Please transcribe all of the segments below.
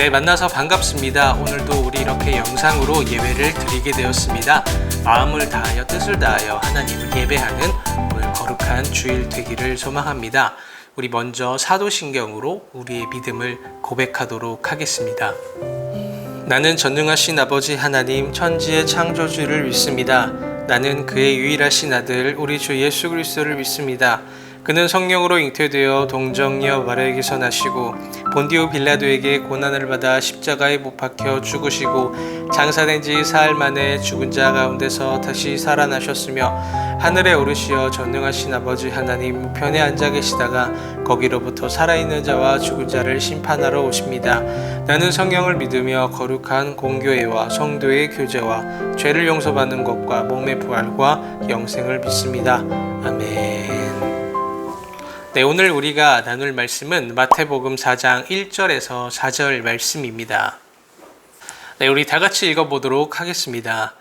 네, 만나서 반갑습니다. 오늘도 우리 이렇게 영상으로 예배를 드리게 되었습니다. 마음을 다하여 뜻을 다하여 하나님을 예배하는 오늘 거룩한 주일 되기를 소망합니다. 우리 먼저 사도신경으로 우리의 믿음을 고백하도록 하겠습니다. 나는 전능하신 아버지 하나님 천지의 창조주를 믿습니다. 나는 그의 유일하신 아들 우리 주 예수 그리스도를 믿습니다. 그는 성령으로 잉태되어 동정녀 마리아에게서 나시고 본디오 빌라도에게 고난을 받아 십자가에 못 박혀 죽으시고 장사된 지 사흘 만에 죽은 자 가운데서 다시 살아나셨으며 하늘에 오르시어 전능하신 아버지 하나님 우편에 앉아 계시다가 거기로부터 살아있는 자와 죽은 자를 심판하러 오십니다. 나는 성령을 믿으며 거룩한 공교회와 성도의 교제와 죄를 용서받는 것과 몸의 부활과 영생을 믿습니다. 아멘. 네, 오늘 우리가 나눌 말씀은 마태복음 4장 1절에서 4절 말씀입니다. 네, 우리 다 같이 읽어보도록 하겠습니다.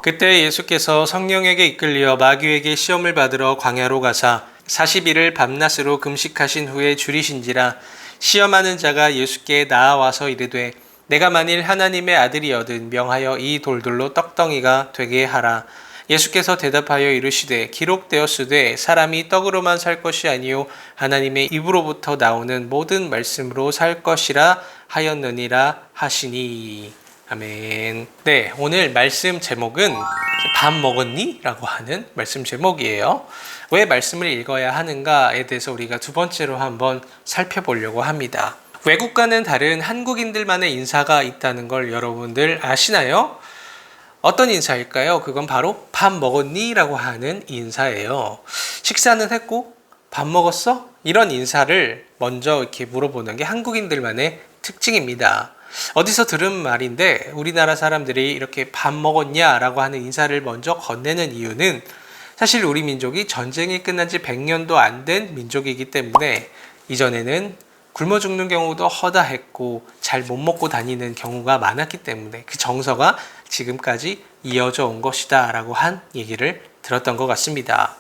그때 예수께서 성령에게 이끌려 마귀에게 시험을 받으러 광야로 가사 40일을 밤낮으로 금식하신 후에 줄이신지라 시험하는 자가 예수께 나아와서 이르되 내가 만일 하나님의 아들이거든 명하여 이 돌들로 떡덩이가 되게 하라. 예수께서 대답하여 이르시되 기록되었으되 사람이 떡으로만 살 것이 아니요 하나님의 입으로부터 나오는 모든 말씀으로 살 것이라 하였느니라 하시니. 아멘. 네, 오늘 말씀 제목은 밥 먹었니? 라고 하는 말씀 제목이에요. 왜 말씀을 읽어야 하는가에 대해서 우리가 두 번째로 한번 살펴보려고 합니다. 외국과는 다른 한국인들만의 인사가 있다는 걸 여러분들 아시나요? 어떤 인사일까요? 그건 바로 밥 먹었니? 라고 하는 인사예요. 식사는 했고 밥 먹었어? 이런 인사를 먼저 이렇게 물어보는 게 한국인들만의 특징입니다. 어디서 들은 말인데 우리나라 사람들이 이렇게 밥 먹었냐? 라고 하는 인사를 먼저 건네는 이유는 사실 우리 민족이 전쟁이 끝난 지 100년도 안 된 민족이기 때문에 이전에는 굶어 죽는 경우도 허다했고 잘 못 먹고 다니는 경우가 많았기 때문에 그 정서가 지금까지 이어져 온 것이다 라고 한 얘기를 들었던 것 같습니다.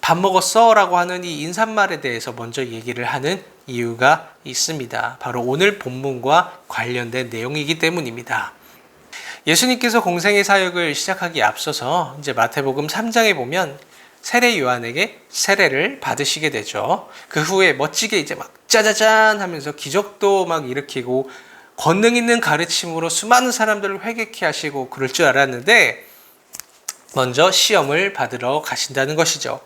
밥 먹었어? 라고 하는 이 인사말에 대해서 먼저 얘기를 하는 이유가 있습니다. 바로 오늘 본문과 관련된 내용이기 때문입니다. 예수님께서 공생의 사역을 시작하기에 앞서서 이제 마태복음 3장에 보면 세례 요한에게 세례를 받으시게 되죠. 그 후에 멋지게 이제 막 짜자잔 하면서 기적도 막 일으키고 권능 있는 가르침으로 수많은 사람들을 회개케 하시고 그럴 줄 알았는데 먼저 시험을 받으러 가신다는 것이죠.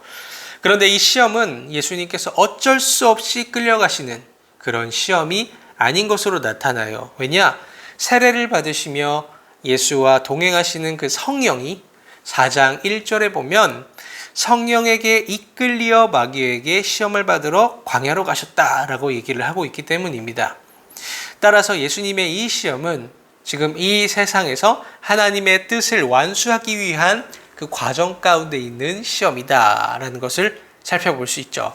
그런데 이 시험은 예수님께서 어쩔 수 없이 끌려가시는 그런 시험이 아닌 것으로 나타나요. 왜냐? 세례를 받으시며 예수와 동행하시는 그 성령이 4장 1절에 보면 성령에게 이끌려 마귀에게 시험을 받으러 광야로 가셨다라고 얘기를 하고 있기 때문입니다. 따라서 예수님의 이 시험은 지금 이 세상에서 하나님의 뜻을 완수하기 위한 그 과정 가운데 있는 시험이다라는 것을 살펴볼 수 있죠.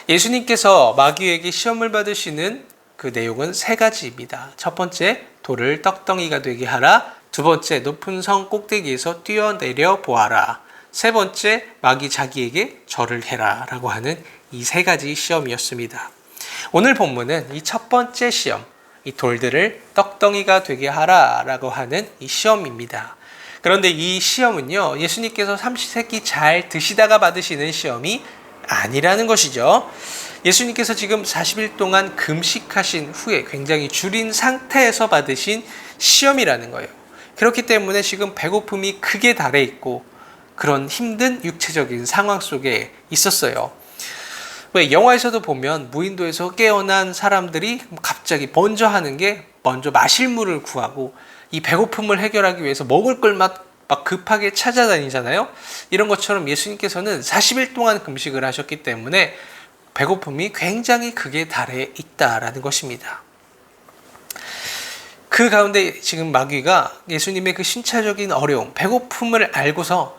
예수님께서 마귀에게 시험을 받으시는 그 내용은 세 가지입니다. 첫 번째, 돌을 떡덩이가 되게 하라. 두 번째, 높은 성 꼭대기에서 뛰어내려 보아라. 세 번째, 마귀 자기에게 절을 해라 라고 하는 이 세 가지 시험이었습니다. 오늘 본문은 이 첫 번째 시험, 이 돌들을 떡덩이가 되게 하라 라고 하는 이 시험입니다. 그런데 이 시험은요, 예수님께서 삼시세끼 잘 드시다가 받으시는 시험이 아니라는 것이죠. 예수님께서 지금 40일 동안 금식하신 후에 굉장히 줄인 상태에서 받으신 시험이라는 거예요. 그렇기 때문에 지금 배고픔이 극에 달해 있고 그런 힘든 육체적인 상황 속에 있었어요. 왜 영화에서도 보면 무인도에서 깨어난 사람들이 갑자기 먼저 하는 게 먼저 마실 물을 구하고 이 배고픔을 해결하기 위해서 먹을 걸 막 급하게 찾아다니잖아요. 이런 것처럼 예수님께서는 40일 동안 금식을 하셨기 때문에 배고픔이 굉장히 극에 달해 있다라는 것입니다. 그 가운데 지금 마귀가 예수님의 그 신체적인 어려움, 배고픔을 알고서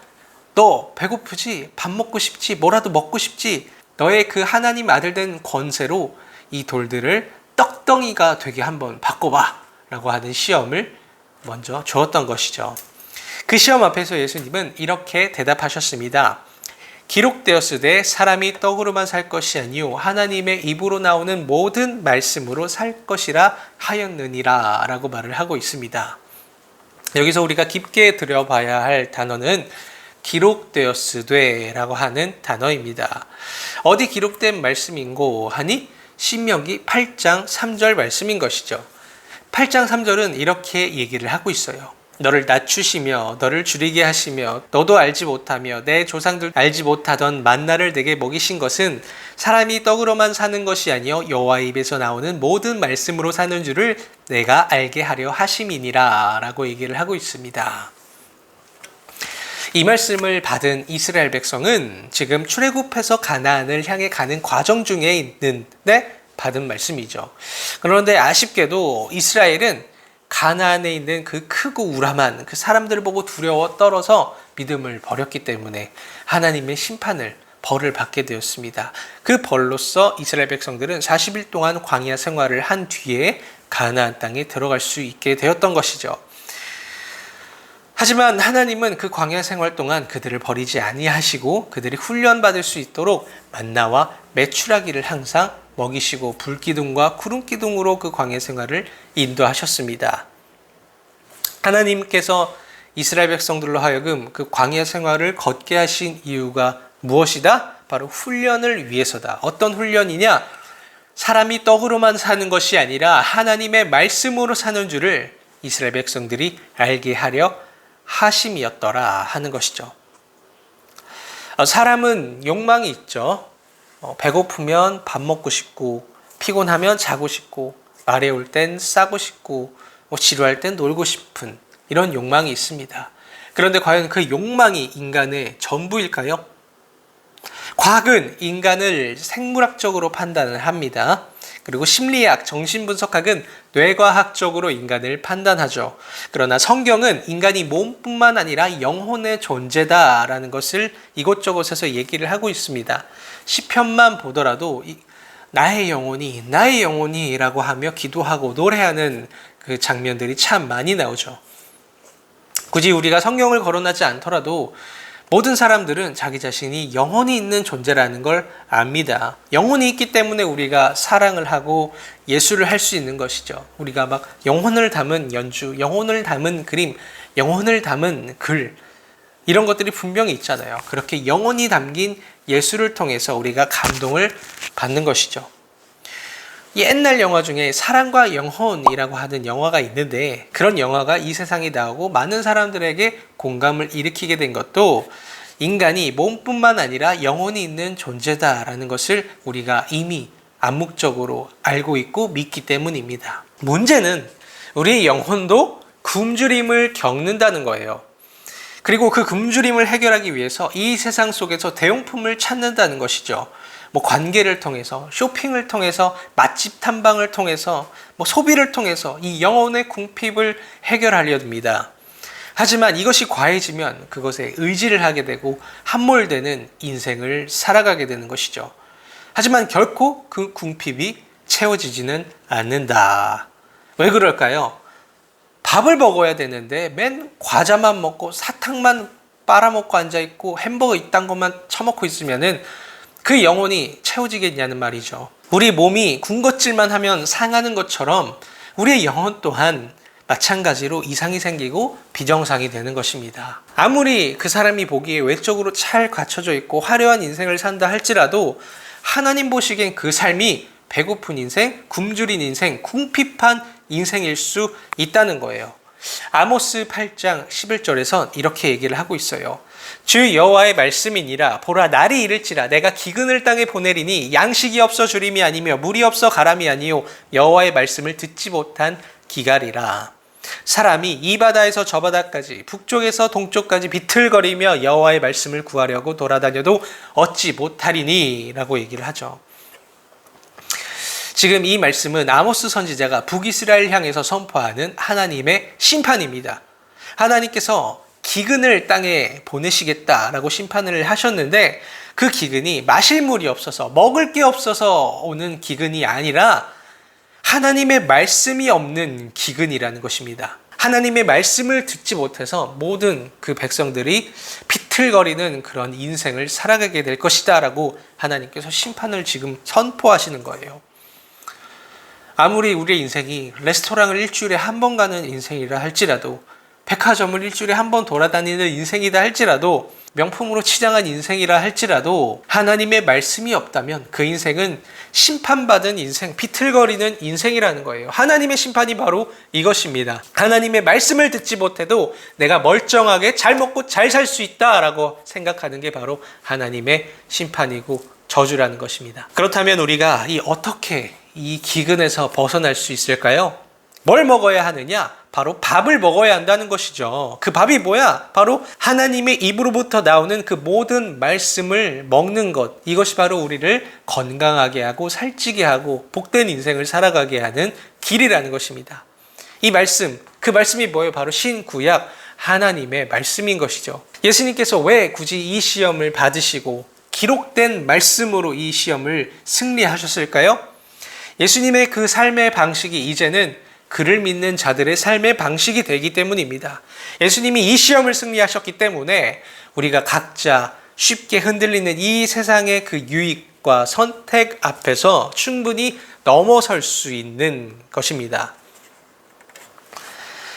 너 배고프지? 밥 먹고 싶지? 뭐라도 먹고 싶지? 너의 그 하나님 아들 된 권세로 이 돌들을 떡덩이가 되게 한번 바꿔봐 라고 하는 시험을 먼저 주었던 것이죠. 그 시험 앞에서 예수님은 이렇게 대답하셨습니다. 기록되었으되 사람이 떡으로만 살 것이 아니요 하나님의 입으로 나오는 모든 말씀으로 살 것이라 하였느니라 라고 말을 하고 있습니다. 여기서 우리가 깊게 들여봐야 할 단어는 기록되었으되 라고 하는 단어입니다. 어디 기록된 말씀인고 하니 신명기 8장 3절 말씀인 것이죠. 8장 3절은 이렇게 얘기를 하고 있어요. 너를 낮추시며 너를 줄이게 하시며 너도 알지 못하며 내 조상들 알지 못하던 만나를 내게 먹이신 것은 사람이 떡으로만 사는 것이 아니요 여호와의 입에서 나오는 모든 말씀으로 사는 줄을 내가 알게 하려 하심이니라 라고 얘기를 하고 있습니다. 이 말씀을 받은 이스라엘 백성은 지금 출애굽해서 가나안을 향해 가는 과정 중에 있는데 받은 말씀이죠. 그런데 아쉽게도 이스라엘은 가나안에 있는 그 크고 우람한 그 사람들을 보고 두려워 떨어서 믿음을 버렸기 때문에 하나님의 심판을 벌을 받게 되었습니다. 그 벌로서 이스라엘 백성들은 40일 동안 광야 생활을 한 뒤에 가나안 땅에 들어갈 수 있게 되었던 것이죠. 하지만 하나님은 그 광야 생활 동안 그들을 버리지 아니하시고 그들이 훈련받을 수 있도록 만나와 메추라기를 항상 먹이시고 불기둥과 구름기둥으로 그 광야 생활을 인도하셨습니다. 하나님께서 이스라엘 백성들로 하여금 그 광야 생활을 걷게 하신 이유가 무엇이다? 바로 훈련을 위해서다. 어떤 훈련이냐? 사람이 떡으로만 사는 것이 아니라 하나님의 말씀으로 사는 줄을 이스라엘 백성들이 알게 하려 하심이었더라 하는 것이죠. 사람은 욕망이 있죠. 배고프면 밥 먹고 싶고, 피곤하면 자고 싶고, 마려울 땐 싸고 싶고, 지루할 땐 놀고 싶은 이런 욕망이 있습니다. 그런데 과연 그 욕망이 인간의 전부일까요? 과학은 인간을 생물학적으로 판단을 합니다. 그리고 심리학, 정신분석학은 뇌과학적으로 인간을 판단하죠. 그러나 성경은 인간이 몸뿐만 아니라 영혼의 존재다라는 것을 이곳저곳에서 얘기를 하고 있습니다. 시편만 보더라도 나의 영혼이 라고 하며 기도하고 노래하는 그 장면들이 참 많이 나오죠. 굳이 우리가 성경을 거론하지 않더라도 모든 사람들은 자기 자신이 영혼이 있는 존재라는 걸 압니다. 영혼이 있기 때문에 우리가 사랑을 하고 예술을 할 수 있는 것이죠. 우리가 막 영혼을 담은 연주, 영혼을 담은 그림, 영혼을 담은 글, 이런 것들이 분명히 있잖아요. 그렇게 영혼이 담긴 예술을 통해서 우리가 감동을 받는 것이죠. 옛날 영화 중에 사랑과 영혼이라고 하는 영화가 있는데, 그런 영화가 이 세상에 나오고 많은 사람들에게 공감을 일으키게 된 것도 인간이 몸뿐만 아니라 영혼이 있는 존재다라는 것을 우리가 이미 암묵적으로 알고 있고 믿기 때문입니다. 문제는 우리의 영혼도 굶주림을 겪는다는 거예요. 그리고 그 굶주림을 해결하기 위해서 이 세상 속에서 대용품을 찾는다는 것이죠. 관계를 통해서, 쇼핑을 통해서, 맛집 탐방을 통해서, 소비를 통해서 이 영혼의 궁핍을 해결하려 듭니다. 하지만 이것이 과해지면 그것에 의지를 하게 되고 함몰되는 인생을 살아가게 되는 것이죠. 하지만 결코 그 궁핍이 채워지지는 않는다. 왜 그럴까요? 밥을 먹어야 되는데 맨 과자만 먹고 사탕만 빨아먹고 앉아있고 햄버거 이딴 것만 처먹고 있으면은 그 영혼이 채워지겠냐는 말이죠. 우리 몸이 군것질만 하면 상하는 것처럼 우리의 영혼 또한 마찬가지로 이상이 생기고 비정상이 되는 것입니다. 아무리 그 사람이 보기에 외적으로 잘 갖춰져 있고 화려한 인생을 산다 할지라도 하나님 보시기엔 그 삶이 배고픈 인생, 굶주린 인생, 궁핍한 인생일 수 있다는 거예요. 아모스 8장 11절에선 이렇게 얘기를 하고 있어요. 주 여호와의 말씀이니라. 보라, 날이 이를지라 내가 기근을 땅에 보내리니 양식이 없어 주림이 아니며 물이 없어 가람이 아니요 여호와의 말씀을 듣지 못한 기갈이라. 사람이 이 바다에서 저 바다까지 북쪽에서 동쪽까지 비틀거리며 여호와의 말씀을 구하려고 돌아다녀도 얻지 못하리니 라고 얘기를 하죠. 지금 이 말씀은 아모스 선지자가 북이스라엘 향해서 선포하는 하나님의 심판입니다. 하나님께서 기근을 땅에 보내시겠다라고 심판을 하셨는데 그 기근이 마실 물이 없어서 먹을 게 없어서 오는 기근이 아니라 하나님의 말씀이 없는 기근이라는 것입니다. 하나님의 말씀을 듣지 못해서 모든 그 백성들이 비틀거리는 그런 인생을 살아가게 될 것이다 라고 하나님께서 심판을 지금 선포하시는 거예요. 아무리 우리의 인생이 레스토랑을 일주일에 한 번 가는 인생이라 할지라도, 백화점을 일주일에 한 번 돌아다니는 인생이다 할지라도, 명품으로 치장한 인생이라 할지라도 하나님의 말씀이 없다면 그 인생은 심판받은 인생, 비틀거리는 인생이라는 거예요. 하나님의 심판이 바로 이것입니다. 하나님의 말씀을 듣지 못해도 내가 멀쩡하게 잘 먹고 잘 살 수 있다라고 생각하는 게 바로 하나님의 심판이고 저주라는 것입니다. 그렇다면 우리가 어떻게 이 기근에서 벗어날 수 있을까요? 뭘 먹어야 하느냐? 바로 밥을 먹어야 한다는 것이죠. 그 밥이 뭐야? 바로 하나님의 입으로부터 나오는 그 모든 말씀을 먹는 것. 이것이 바로 우리를 건강하게 하고 살찌게 하고 복된 인생을 살아가게 하는 길이라는 것입니다. 이 말씀, 그 말씀이 뭐예요? 바로 신구약 하나님의 말씀인 것이죠. 예수님께서 왜 굳이 이 시험을 받으시고 기록된 말씀으로 이 시험을 승리하셨을까요? 예수님의 그 삶의 방식이 이제는 그를 믿는 자들의 삶의 방식이 되기 때문입니다. 예수님이 이 시험을 승리하셨기 때문에 우리가 각자 쉽게 흔들리는 이 세상의 그 유익과 선택 앞에서 충분히 넘어설 수 있는 것입니다.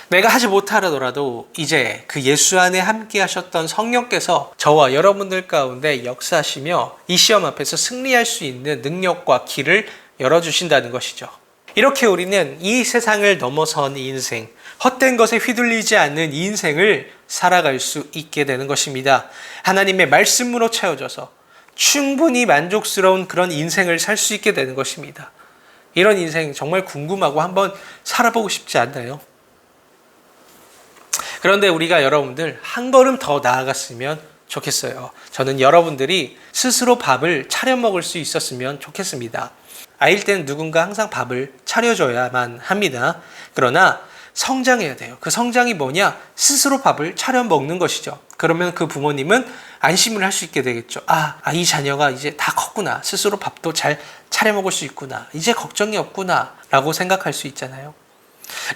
내가 하지 못하더라도 이제 그 예수 안에 함께 하셨던 성령께서 저와 여러분들 가운데 역사하시며 이 시험 앞에서 승리할 수 있는 능력과 길을 열어주신다는 것이죠. 이렇게 우리는 이 세상을 넘어선 인생, 헛된 것에 휘둘리지 않는 인생을 살아갈 수 있게 되는 것입니다. 하나님의 말씀으로 채워져서 충분히 만족스러운 그런 인생을 살 수 있게 되는 것입니다. 이런 인생 정말 궁금하고 한번 살아보고 싶지 않나요? 그런데 우리가 여러분들 한 걸음 더 나아갔으면 좋겠어요. 저는 여러분들이 스스로 밥을 차려 먹을 수 있었으면 좋겠습니다. 아이일 때는 누군가 항상 밥을 차려줘야만 합니다. 그러나 성장해야 돼요. 그 성장이 뭐냐? 스스로 밥을 차려 먹는 것이죠. 그러면 그 부모님은 안심을 할 수 있게 되겠죠. 이 자녀가 이제 다 컸구나. 스스로 밥도 잘 차려 먹을 수 있구나. 이제 걱정이 없구나. 라고 생각할 수 있잖아요.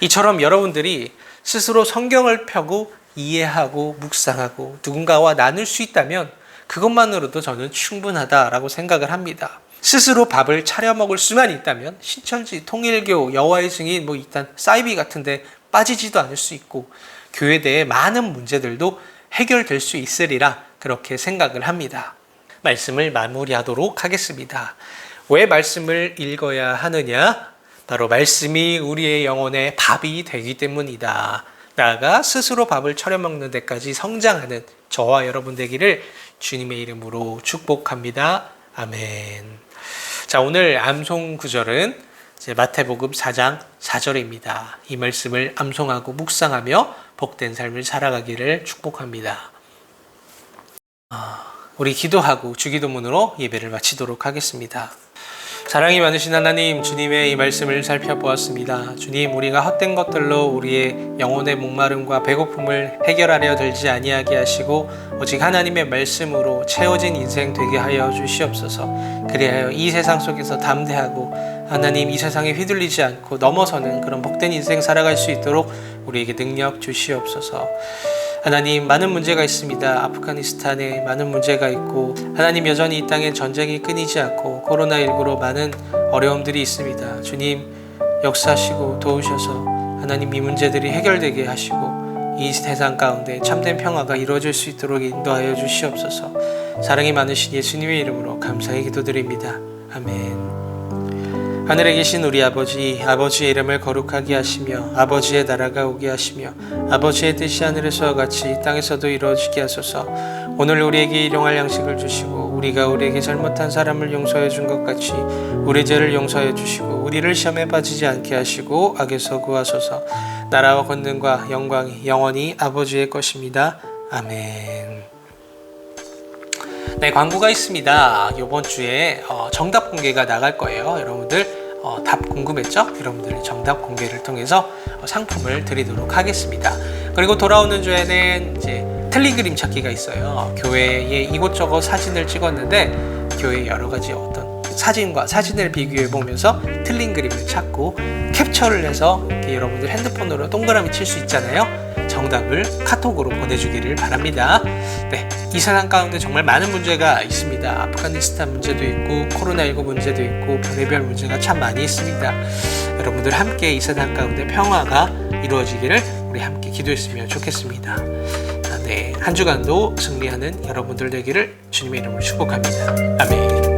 이처럼 여러분들이 스스로 성경을 펴고 이해하고 묵상하고 누군가와 나눌 수 있다면 그것만으로도 저는 충분하다라고 생각을 합니다. 스스로 밥을 차려 먹을 수만 있다면 신천지, 통일교, 여호와의 증인, 일단 사이비 같은데 빠지지도 않을 수 있고 교회대의 많은 문제들도 해결될 수 있으리라 그렇게 생각을 합니다. 말씀을 마무리하도록 하겠습니다. 왜 말씀을 읽어야 하느냐? 바로 말씀이 우리의 영혼의 밥이 되기 때문이다. 나아가 스스로 밥을 차려 먹는 데까지 성장하는 저와 여러분 되기를 주님의 이름으로 축복합니다. 아멘. 자, 오늘 암송 구절은 마태복음 4장 4절입니다. 이 말씀을 암송하고 묵상하며 복된 삶을 살아가기를 축복합니다. 우리 기도하고 주기도문으로 예배를 마치도록 하겠습니다. 사랑이 많으신 하나님, 주님의 이 말씀을 살펴보았습니다. 주님, 우리가 헛된 것들로 우리의 영혼의 목마름과 배고픔을 해결하려 들지 아니하게 하시고 오직 하나님의 말씀으로 채워진 인생 되게 하여 주시옵소서. 그리하여 이 세상 속에서 담대하고 하나님 이 세상에 휘둘리지 않고 넘어서는 그런 복된 인생 살아갈 수 있도록 우리에게 능력 주시옵소서. 하나님, 많은 문제가 있습니다. 아프가니스탄에 많은 문제가 있고 하나님 여전히 이 땅에 전쟁이 끊이지 않고 코로나19로 많은 어려움들이 있습니다. 주님 역사하시고 도우셔서 하나님 이 문제들이 해결되게 하시고 이 세상 가운데 참된 평화가 이루어질 수 있도록 인도하여 주시옵소서. 사랑이 많으신 예수님의 이름으로 감사히 기도드립니다. 아멘. 하늘에 계신 우리 아버지, 아버지의 이름을 거룩하게 하시며 아버지의 나라가 오게 하시며 아버지의 뜻이 하늘에서와 같이 이 땅에서도 이루어지게 하소서. 오늘 우리에게 일용할 양식을 주시고 우리가 우리에게 잘못한 사람을 용서해 준 것 같이 우리 죄를 용서해 주시고 우리를 시험에 빠지지 않게 하시고 악에서 구하소서. 나라와 권능과 영광이 영원히 아버지의 것입니다. 아멘. 네, 광고가 있습니다. 이번 주에 정답 공개가 나갈 거예요. 여러분들 답 궁금했죠? 여러분들 정답 공개를 통해서 상품을 드리도록 하겠습니다. 그리고 돌아오는 주에는 이제 틀린 그림 찾기가 있어요. 교회에 이곳저곳 사진을 찍었는데 교회의 여러 가지 어떤 사진과 사진을 비교해 보면서 틀린 그림을 찾고 캡처를 해서 여러분들 핸드폰으로 동그라미 칠 수 있잖아요. 저 정답을 카톡으로 보내주기를 바랍니다. 네, 이 세상 가운데 정말 많은 문제가 있습니다. 아프가니스탄 문제도 있고 코로나19 문제도 있고 별의별 문제가 참 많이 있습니다. 여러분들 함께 이 세상 가운데 평화가 이루어지기를 우리 함께 기도했으면 좋겠습니다. 네, 한 주간도 승리하는 여러분들 되기를 주님의 이름으로 축복합니다. 아멘.